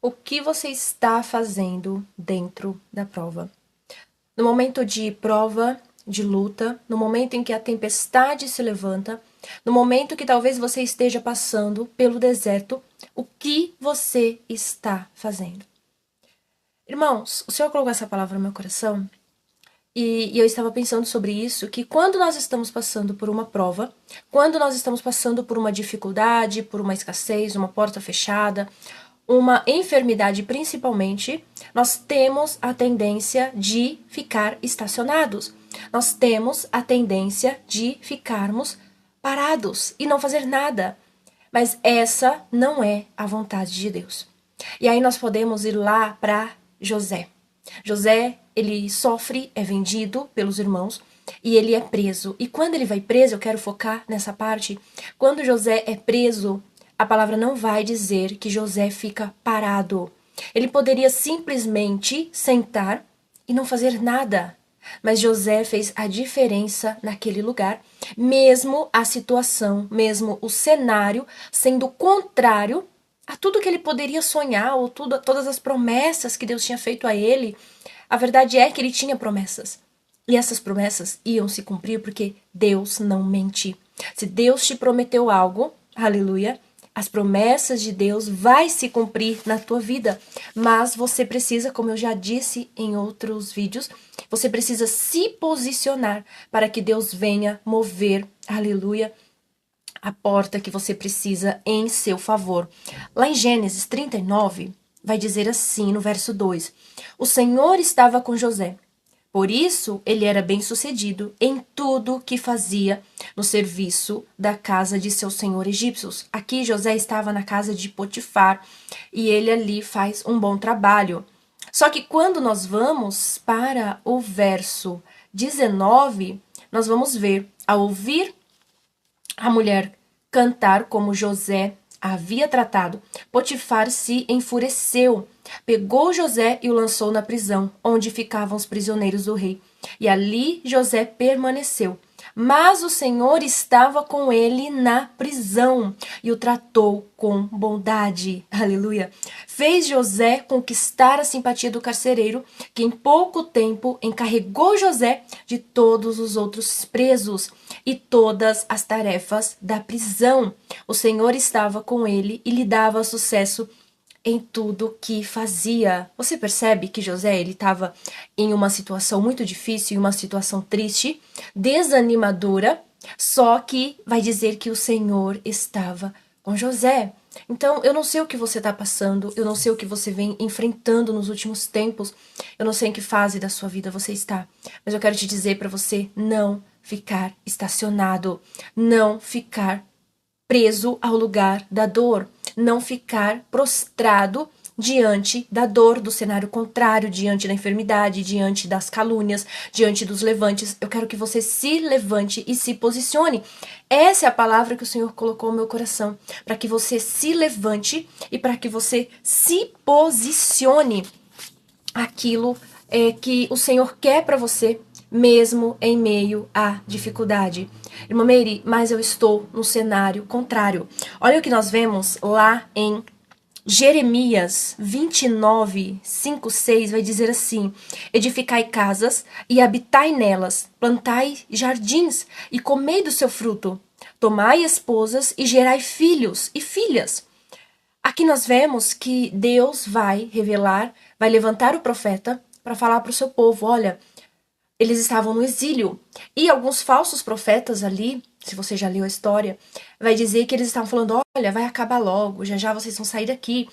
O que você está fazendo dentro da prova? No momento de prova, de luta, no momento em que a tempestade se levanta, no momento que talvez você esteja passando pelo deserto, o que você está fazendo? Irmãos, o Senhor colocou essa palavra no meu coração e eu estava pensando sobre isso, que quando nós estamos passando por uma prova, quando nós estamos passando por uma dificuldade, por uma escassez, uma porta fechada, uma enfermidade principalmente, nós temos a tendência de ficar estacionados. Nós temos a tendência de ficarmos parados e não fazer nada. Mas essa não é a vontade de Deus. E aí nós podemos ir lá para José. José, ele sofre, é vendido pelos irmãos e ele é preso. E quando ele vai preso, eu quero focar nessa parte, quando José é preso, a palavra não vai dizer que José fica parado. Ele poderia simplesmente sentar e não fazer nada. Mas José fez a diferença naquele lugar, mesmo a situação, mesmo o cenário sendo contrário a tudo que ele poderia sonhar, ou todas as promessas que Deus tinha feito a ele. A verdade é que ele tinha promessas. E essas promessas iam se cumprir porque Deus não mente. Se Deus te prometeu algo, aleluia, as promessas de Deus vai se cumprir na tua vida, mas você precisa, como eu já disse em outros vídeos, você precisa se posicionar para que Deus venha mover, aleluia, a porta que você precisa em seu favor. Lá em Gênesis 39, vai dizer assim no verso 2: O Senhor estava com José. Por isso, ele era bem-sucedido em tudo que fazia no serviço da casa de seu senhor egípcios. Aqui, José estava na casa de Potifar e ele ali faz um bom trabalho. Só que quando nós vamos para o verso 19, nós vamos ver, ao ouvir a mulher cantar como José havia tratado, Potifar se enfureceu, pegou José e o lançou na prisão, onde ficavam os prisioneiros do rei. E ali José permaneceu. Mas o Senhor estava com ele na prisão e o tratou com bondade. Aleluia. Fez José conquistar a simpatia do carcereiro, que em pouco tempo encarregou José de todos os outros presos e todas as tarefas da prisão. O Senhor estava com ele e lhe dava sucesso em tudo que fazia. Você percebe que José ele estava em uma situação muito difícil, em uma situação triste, desanimadora, só que vai dizer que o Senhor estava com José. Então, eu não sei o que você está passando, eu não sei o que você vem enfrentando nos últimos tempos, eu não sei em que fase da sua vida você está, mas eu quero te dizer para você não ficar estacionado, não ficar preso ao lugar da dor, não ficar prostrado diante da dor, do cenário contrário, diante da enfermidade, diante das calúnias, diante dos levantes. Eu quero que você se levante e se posicione. Essa é a palavra que o Senhor colocou no meu coração, para que você se levante e para que você se posicione. Aquilo que o Senhor quer para você, mesmo em meio à dificuldade. Irmã Meire, mas eu estou no cenário contrário. Olha o que nós vemos lá em Jeremias 29, 5, 6, vai dizer assim: Edificai casas e habitai nelas, plantai jardins e comei do seu fruto, tomai esposas e gerai filhos e filhas. Aqui nós vemos que Deus vai revelar, vai levantar o profeta para falar para o seu povo: olha, eles estavam no exílio. E alguns falsos profetas ali, se você já leu a história, vai dizer que eles estavam falando: olha, vai acabar logo, já já vocês vão sair daqui.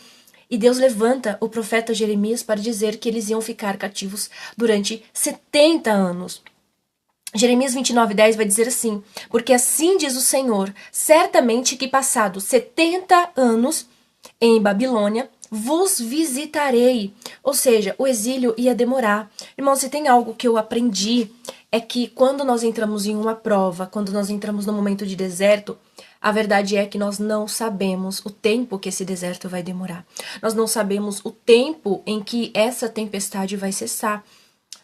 E Deus levanta o profeta Jeremias para dizer que eles iam ficar cativos durante 70 anos. Jeremias 29:10 vai dizer assim: porque assim diz o Senhor, certamente que passados 70 anos em Babilônia, vos visitarei. Ou seja, o exílio ia demorar. Irmão, se tem algo que eu aprendi, é que quando nós entramos em uma prova, quando nós entramos num momento de deserto, a verdade é que nós não sabemos o tempo que esse deserto vai demorar. Nós não sabemos o tempo em que essa tempestade vai cessar.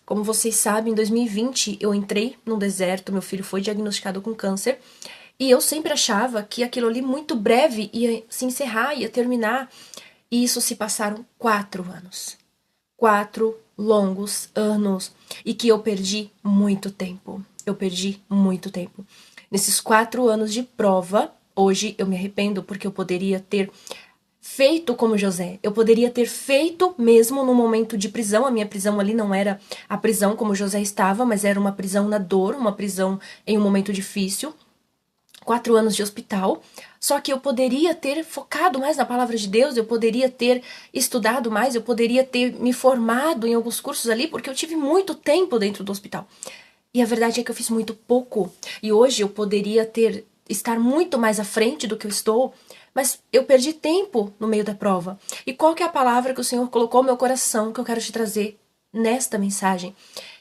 Como vocês sabem, em 2020 eu entrei num deserto, meu filho foi diagnosticado com câncer, e eu sempre achava que aquilo ali muito breve ia se encerrar, ia terminar. E isso se passaram 4 anos. 4 longos anos. E que eu perdi muito tempo. Eu perdi muito tempo. Nesses 4 anos de prova, hoje eu me arrependo porque eu poderia ter feito como José. Eu poderia ter feito mesmo no momento de prisão. A minha prisão ali não era a prisão como José estava, mas era uma prisão na dor, uma prisão em um momento difícil. 4 anos de hospital. Só que eu poderia ter focado mais na palavra de Deus, eu poderia ter estudado mais, eu poderia ter me formado em alguns cursos ali, porque eu tive muito tempo dentro do hospital. E a verdade é que eu fiz muito pouco. E hoje eu poderia estar muito mais à frente do que eu estou, mas eu perdi tempo no meio da prova. E qual que é a palavra que o Senhor colocou no meu coração que eu quero te trazer nesta mensagem?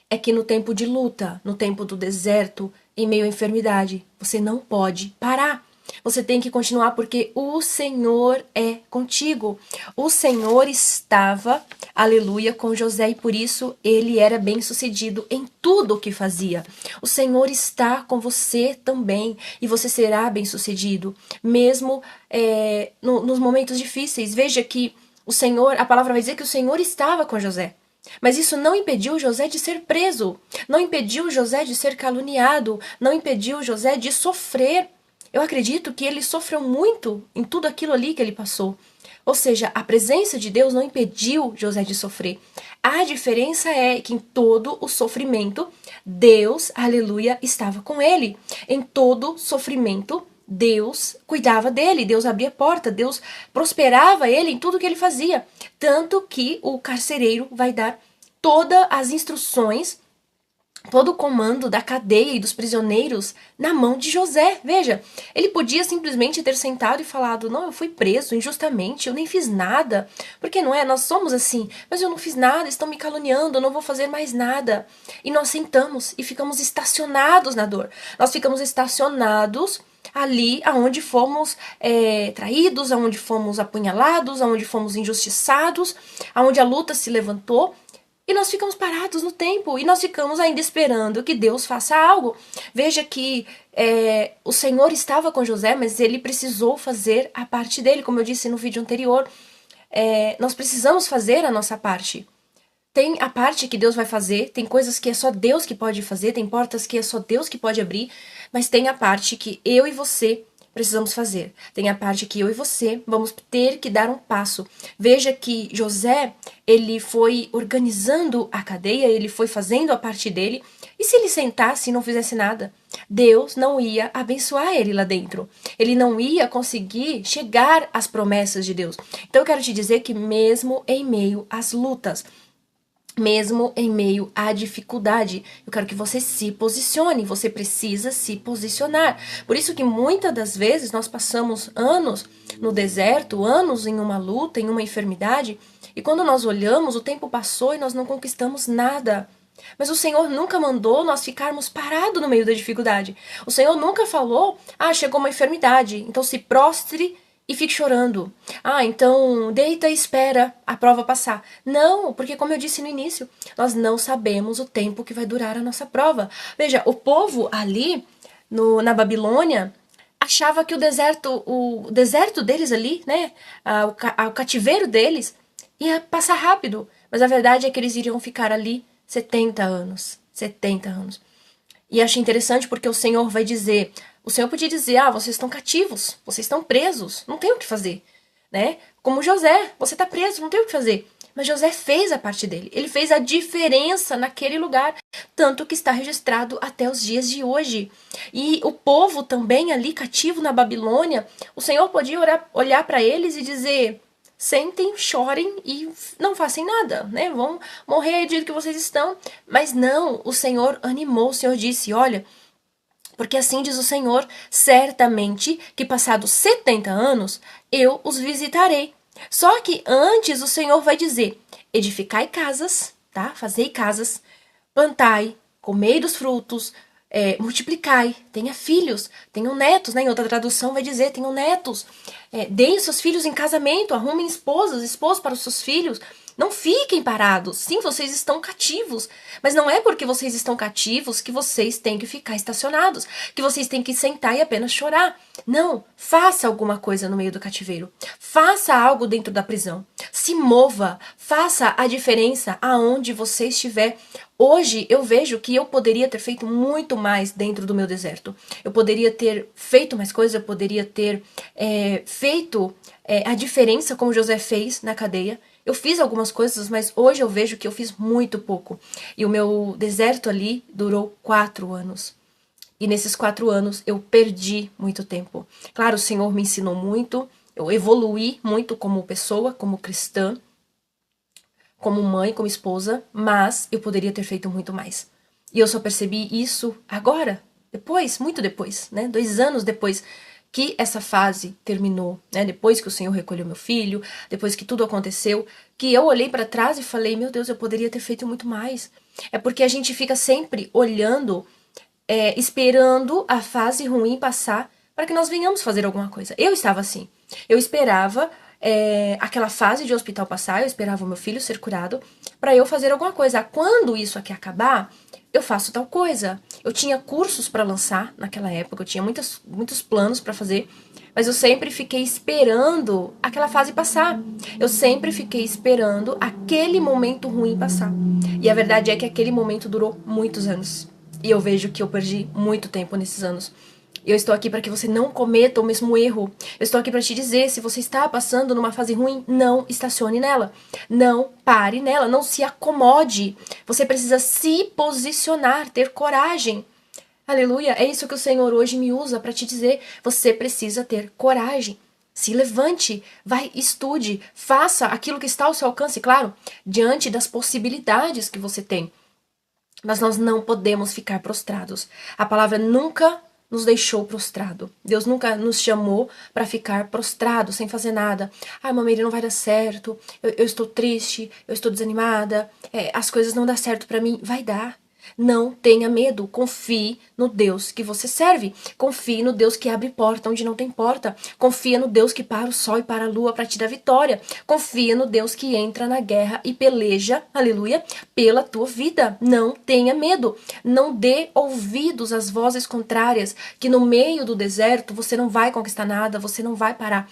É que no tempo de luta, no tempo do deserto, em meio à enfermidade, você não pode parar. Você tem que continuar porque o Senhor é contigo. O Senhor estava, aleluia, com José e por isso ele era bem-sucedido em tudo o que fazia. O Senhor está com você também e você será bem-sucedido, mesmo nos momentos difíceis. Veja que o Senhor, a palavra vai dizer que o Senhor estava com José. Mas isso não impediu José de ser preso, não impediu José de ser caluniado, não impediu José de sofrer. Eu acredito que ele sofreu muito em tudo aquilo ali que ele passou. Ou seja, a presença de Deus não impediu José de sofrer. A diferença é que em todo o sofrimento, Deus, aleluia, estava com ele. Em todo sofrimento, Deus cuidava dele, Deus abria a porta, Deus prosperava ele em tudo que ele fazia. Tanto que o carcereiro vai dar todas as instruções, todo o comando da cadeia e dos prisioneiros na mão de José. Veja, ele podia simplesmente ter sentado e falado: não, eu fui preso injustamente, eu nem fiz nada. Porque não é? Nós somos assim, mas eu não fiz nada, estão me caluniando, eu não vou fazer mais nada. E nós sentamos e ficamos estacionados na dor. Nós ficamos estacionados ali aonde fomos traídos, aonde fomos apunhalados, aonde fomos injustiçados, aonde a luta se levantou. E nós ficamos parados no tempo, e nós ficamos ainda esperando que Deus faça algo. Veja que o Senhor estava com José, mas ele precisou fazer a parte dele, como eu disse no vídeo anterior. Nós precisamos fazer a nossa parte. Tem a parte que Deus vai fazer, tem coisas que é só Deus que pode fazer, tem portas que é só Deus que pode abrir, mas tem a parte que eu e você precisamos fazer. Tem a parte que eu e você vamos ter que dar um passo. Veja que José, ele foi organizando a cadeia, ele foi fazendo a parte dele, e se ele sentasse e não fizesse nada, Deus não ia abençoar ele lá dentro. Ele não ia conseguir chegar às promessas de Deus. Então eu quero te dizer que mesmo em meio às lutas, mesmo em meio à dificuldade, eu quero que você se posicione, você precisa se posicionar. Por isso que muitas das vezes nós passamos anos no deserto, anos em uma luta, em uma enfermidade, e quando nós olhamos, o tempo passou e nós não conquistamos nada. Mas o Senhor nunca mandou nós ficarmos parados no meio da dificuldade. O Senhor nunca falou: chegou uma enfermidade, então se prostre e fique chorando. Então deita e espera a prova passar. Não, porque como eu disse no início, nós não sabemos o tempo que vai durar a nossa prova. Veja, o povo ali na Babilônia achava que o deserto deles ali, né, o cativeiro deles ia passar rápido. Mas a verdade é que eles iriam ficar ali 70 anos. 70 anos. E achei interessante porque o Senhor vai dizer... O Senhor podia dizer: vocês estão cativos, vocês estão presos, não tem o que fazer, né? Como José, você está preso, não tem o que fazer. Mas José fez a parte dele, ele fez a diferença naquele lugar, tanto que está registrado até os dias de hoje. E o povo também ali cativo na Babilônia, o Senhor podia olhar para eles e dizer: sentem, chorem e não façam nada, né? Vão morrer do jeito que vocês estão. Mas não, o Senhor animou, o Senhor disse: olha... Porque assim diz o Senhor, certamente que passados 70 anos, eu os visitarei. Só que antes o Senhor vai dizer: edificai casas, tá? Fazei casas, plantai, comei dos frutos, multiplicai, tenha filhos, tenham netos, né? Em outra tradução vai dizer: tenham netos. Deem seus filhos em casamento, arrumem esposos para os seus filhos. Não fiquem parados. Sim, vocês estão cativos. Mas não é porque vocês estão cativos que vocês têm que ficar estacionados, que vocês têm que sentar e apenas chorar. Não, faça alguma coisa no meio do cativeiro. Faça algo dentro da prisão. Se mova, faça a diferença aonde você estiver. Hoje eu vejo que eu poderia ter feito muito mais dentro do meu deserto. Eu poderia ter feito mais coisas, eu poderia ter feito a diferença como José fez na cadeia. Eu fiz algumas coisas, mas hoje eu vejo que eu fiz muito pouco. E o meu deserto ali durou 4 anos. E nesses 4 anos eu perdi muito tempo. Claro, o Senhor me ensinou muito, eu evoluí muito como pessoa, como cristã, como mãe, como esposa, mas eu poderia ter feito muito mais. E eu só percebi isso agora, depois, muito depois, né? 2 anos depois que essa fase terminou, né? Depois que o Senhor recolheu meu filho, depois que tudo aconteceu, que eu olhei para trás e falei, meu Deus, eu poderia ter feito muito mais. É porque a gente fica sempre olhando, esperando a fase ruim passar para que nós venhamos fazer alguma coisa. Eu estava assim. Eu esperava aquela fase de hospital passar, eu esperava o meu filho ser curado para eu fazer alguma coisa. Quando isso aqui acabar, eu faço tal coisa. Eu tinha cursos para lançar naquela época, eu tinha muitos planos para fazer, mas eu sempre fiquei esperando aquela fase passar. Eu sempre fiquei esperando aquele momento ruim passar. E a verdade é que aquele momento durou muitos anos. E eu vejo que eu perdi muito tempo nesses anos. Eu estou aqui para que você não cometa o mesmo erro. Eu estou aqui para te dizer, se você está passando numa fase ruim, não estacione nela. Não pare nela, não se acomode. Você precisa se posicionar, ter coragem. Aleluia, é isso que o Senhor hoje me usa para te dizer. Você precisa ter coragem. Se levante, vai, estude, faça aquilo que está ao seu alcance, claro, diante das possibilidades que você tem. Mas nós não podemos ficar prostrados. A palavra nunca nos deixou prostrado. Deus nunca nos chamou para ficar prostrado, sem fazer nada. Ai, mamãe, não vai dar certo. Eu estou triste, eu estou desanimada. As coisas não dão certo para mim. Vai dar. Não tenha medo, confie no Deus que você serve. Confie no Deus que abre porta onde não tem porta. Confia no Deus que para o sol e para a lua para te dar vitória. Confia no Deus que entra na guerra e peleja, aleluia, pela tua vida. Não tenha medo. Não dê ouvidos às vozes contrárias, que no meio do deserto você não vai conquistar nada, você não vai parar.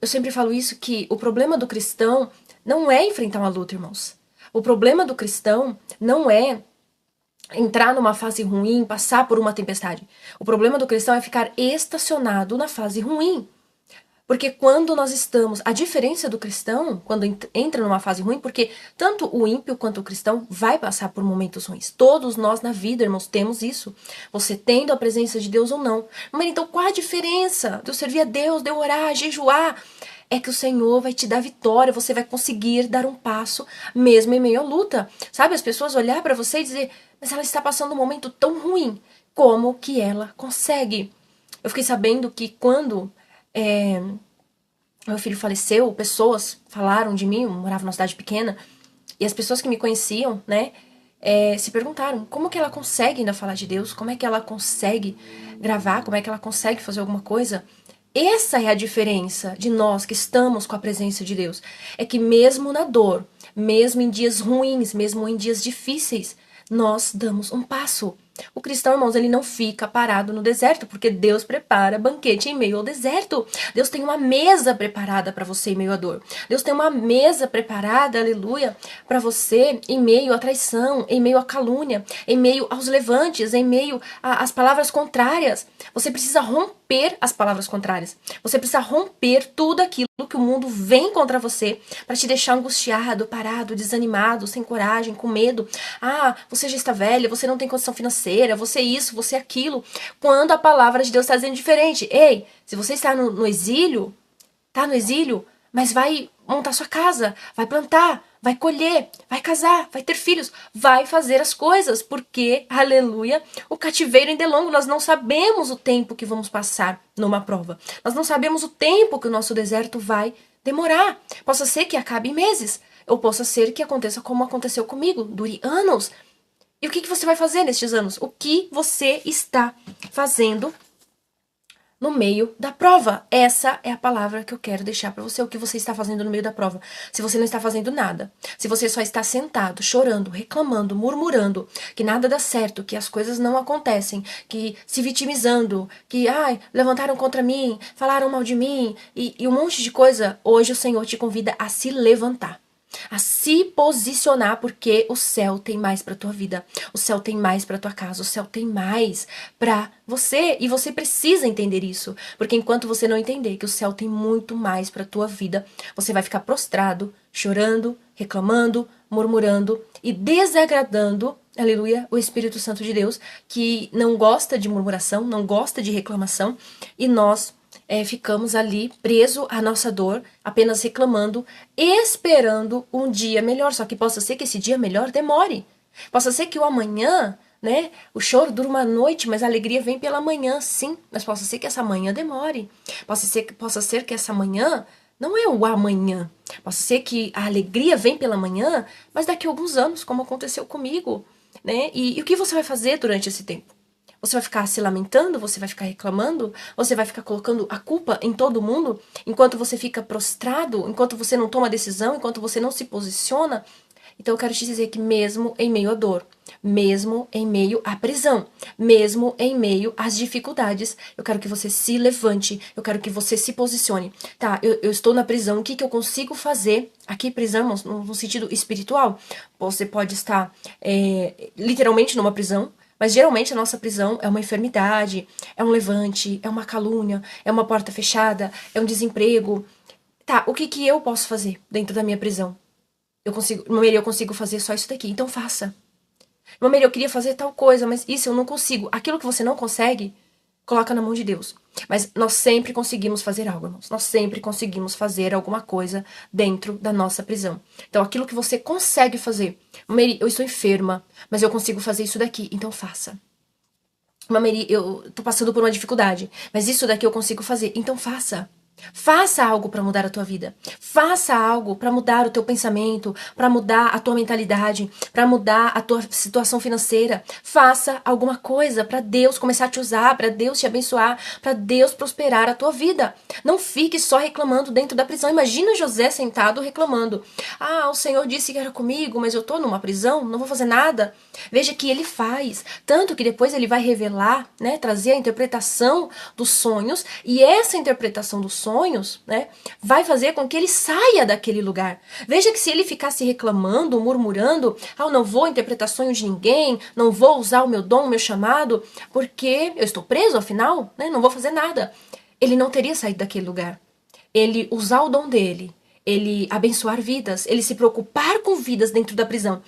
Eu sempre falo isso, que o problema do cristão não é enfrentar uma luta, irmãos. O problema do cristão não é entrar numa fase ruim, passar por uma tempestade. O problema do cristão é ficar estacionado na fase ruim. Porque quando nós estamos... A diferença do cristão, quando entra numa fase ruim, porque tanto o ímpio quanto o cristão vai passar por momentos ruins. Todos nós na vida, irmãos, temos isso. Você tendo a presença de Deus ou não. Mas então qual a diferença de eu servir a Deus, de eu orar, jejuar? É que o Senhor vai te dar vitória, você vai conseguir dar um passo mesmo em meio à luta. Sabe, as pessoas olhar para você e dizer, mas ela está passando um momento tão ruim, como que ela consegue? Eu fiquei sabendo que quando meu filho faleceu, pessoas falaram de mim, eu morava numa cidade pequena, e as pessoas que me conheciam, né, se perguntaram como que ela consegue ainda falar de Deus, como é que ela consegue gravar, como é que ela consegue fazer alguma coisa. Essa é a diferença de nós que estamos com a presença de Deus. É que mesmo na dor, mesmo em dias ruins, mesmo em dias difíceis, nós damos um passo. O cristão, irmãos, ele não fica parado no deserto, porque Deus prepara banquete em meio ao deserto. Deus tem uma mesa preparada para você em meio à dor. Deus tem uma mesa preparada, aleluia, para você em meio à traição, em meio à calúnia, em meio aos levantes, em meio às palavras contrárias. Você precisa romper as palavras contrárias. Você precisa romper tudo aquilo que o mundo vem contra você para te deixar angustiado, parado, desanimado, sem coragem, com medo. Ah, você já está velha, você não tem condição financeira, você isso, você aquilo. Quando a palavra de Deus está dizendo diferente. Ei, se você está no exílio, tá no exílio, mas vai montar sua casa, vai plantar, vai colher, vai casar, vai ter filhos, vai fazer as coisas, porque, aleluia, o cativeiro ainda é longo, nós não sabemos o tempo que vamos passar numa prova. Nós não sabemos o tempo que o nosso deserto vai demorar. Possa ser que acabe em meses, ou possa ser que aconteça como aconteceu comigo, dure anos. E o que você vai fazer nestes anos? O que você está fazendo no meio da prova. Essa é a palavra que eu quero deixar para você. O que você está fazendo no meio da prova? Se você não está fazendo nada, se você só está sentado, chorando, reclamando, murmurando, que nada dá certo, que as coisas não acontecem, que se vitimizando, que levantaram contra mim, falaram mal de mim e um monte de coisa, hoje o Senhor te convida a se levantar, a se posicionar, porque o céu tem mais para tua vida, o céu tem mais para tua casa, o céu tem mais para você, e você precisa entender isso, porque enquanto você não entender que o céu tem muito mais para tua vida, você vai ficar prostrado, chorando, reclamando, murmurando e desagradando, aleluia, o Espírito Santo de Deus, que não gosta de murmuração, não gosta de reclamação, e nós ficamos ali preso à nossa dor, apenas reclamando, esperando um dia melhor. Só que possa ser que esse dia melhor demore. Possa ser que o amanhã, né? O choro dura uma noite, mas a alegria vem pela manhã, sim. Mas possa ser que essa manhã demore. Possa ser que essa manhã não é o amanhã. Possa ser que a alegria vem pela manhã, mas daqui a alguns anos, como aconteceu comigo, né? E o que você vai fazer durante esse tempo? Você vai ficar se lamentando? Você vai ficar reclamando? Você vai ficar colocando a culpa em todo mundo? Enquanto você fica prostrado? Enquanto você não toma decisão? Enquanto você não se posiciona? Então eu quero te dizer que mesmo em meio à dor, mesmo em meio à prisão, mesmo em meio às dificuldades, eu quero que você se levante, eu quero que você se posicione. Tá, eu estou na prisão, o que eu consigo fazer? Aqui prisão no sentido espiritual. Você pode estar literalmente numa prisão, mas geralmente a nossa prisão é uma enfermidade, é um levante, é uma calúnia, é uma porta fechada, é um desemprego. Tá, o que eu posso fazer dentro da minha prisão? Eu consigo fazer só isso daqui, então faça. Eu queria fazer tal coisa, mas isso eu não consigo. Aquilo que você não consegue, coloca na mão de Deus. Mas nós sempre conseguimos fazer algo, irmãos. Nós sempre conseguimos fazer alguma coisa dentro da nossa prisão. Então, aquilo que você consegue fazer. Mary, eu estou enferma, mas eu consigo fazer isso daqui, então faça. Mary, eu tô passando por uma dificuldade, mas isso daqui eu consigo fazer, então faça. Faça algo para mudar a tua vida. Faça algo para mudar o teu pensamento, para mudar a tua mentalidade, para mudar a tua situação financeira. Faça alguma coisa para Deus começar a te usar, para Deus te abençoar, para Deus prosperar a tua vida. Não fique só reclamando dentro da prisão. Imagina José sentado reclamando. O Senhor disse que era comigo, mas eu tô numa prisão, não vou fazer nada. Veja que ele faz, tanto que depois ele vai revelar, né, trazer a interpretação dos sonhos, e essa interpretação dos sonhos, né, vai fazer com que ele saia daquele lugar. Veja que se ele ficasse reclamando, murmurando, eu não vou interpretar sonho de ninguém, não vou usar o meu dom, o meu chamado, porque eu estou preso, afinal, né, não vou fazer nada. Ele não teria saído daquele lugar. Ele usar o dom dele, ele abençoar vidas, ele se preocupar com vidas dentro da prisão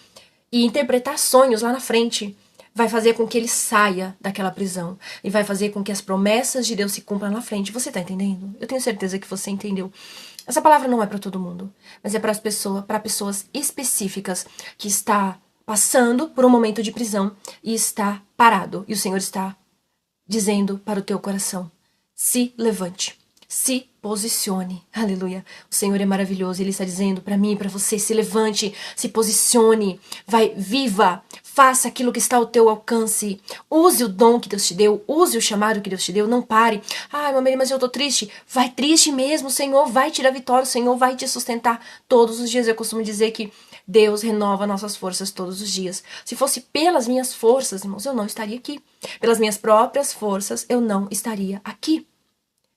e interpretar sonhos lá na frente, vai fazer com que ele saia daquela prisão. E vai fazer com que as promessas de Deus se cumpram lá na frente. Você tá entendendo? Eu tenho certeza que você entendeu. Essa palavra não é para todo mundo, mas é para pessoas específicas que está passando por um momento de prisão e está parado. E o Senhor está dizendo para o teu coração: se levante. Se posicione. Aleluia. O Senhor é maravilhoso. Ele está dizendo para mim e para você: se levante, se posicione, vai, viva, faça aquilo que está ao teu alcance. Use o dom que Deus te deu, use o chamado que Deus te deu. Não pare. Mamãe, mas eu tô triste. Vai triste mesmo. O Senhor vai te dar vitória. O Senhor vai te sustentar todos os dias. Eu costumo dizer que Deus renova nossas forças todos os dias. Se fosse pelas minhas forças, irmãos, eu não estaria aqui. Pelas minhas próprias forças, eu não estaria aqui.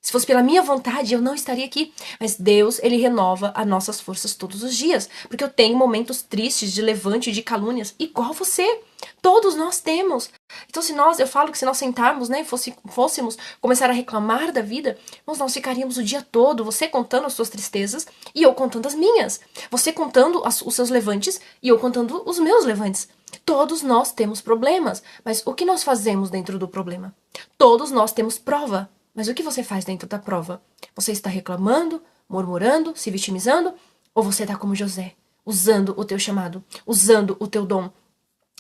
Se fosse pela minha vontade, eu não estaria aqui. Mas Deus, Ele renova as nossas forças todos os dias. Porque eu tenho momentos tristes de levante, de calúnias, igual você. Todos nós temos. Então, eu falo que se nós sentarmos, né, fôssemos começar a reclamar da vida, nós ficaríamos o dia todo, você contando as suas tristezas e eu contando as minhas. Você contando os seus levantes e eu contando os meus levantes. Todos nós temos problemas, mas o que nós fazemos dentro do problema? Todos nós temos prova. Mas o que você faz dentro da prova? Você está reclamando, murmurando, se vitimizando? Ou você está como José, usando o teu chamado, usando o teu dom,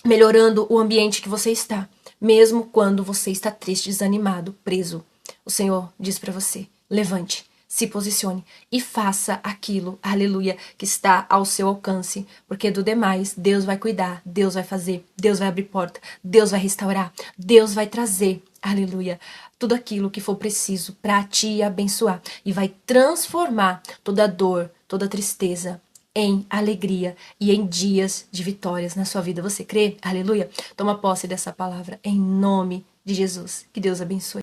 melhorando o ambiente que você está, mesmo quando você está triste, desanimado, preso? O Senhor diz para você: levante, se posicione e faça aquilo, aleluia, que está ao seu alcance, porque do demais Deus vai cuidar, Deus vai fazer, Deus vai abrir porta, Deus vai restaurar, Deus vai trazer, aleluia, tudo aquilo que for preciso para te abençoar e vai transformar toda dor, toda tristeza em alegria e em dias de vitórias na sua vida. Você crê? Aleluia! Toma posse dessa palavra em nome de Jesus. Que Deus abençoe.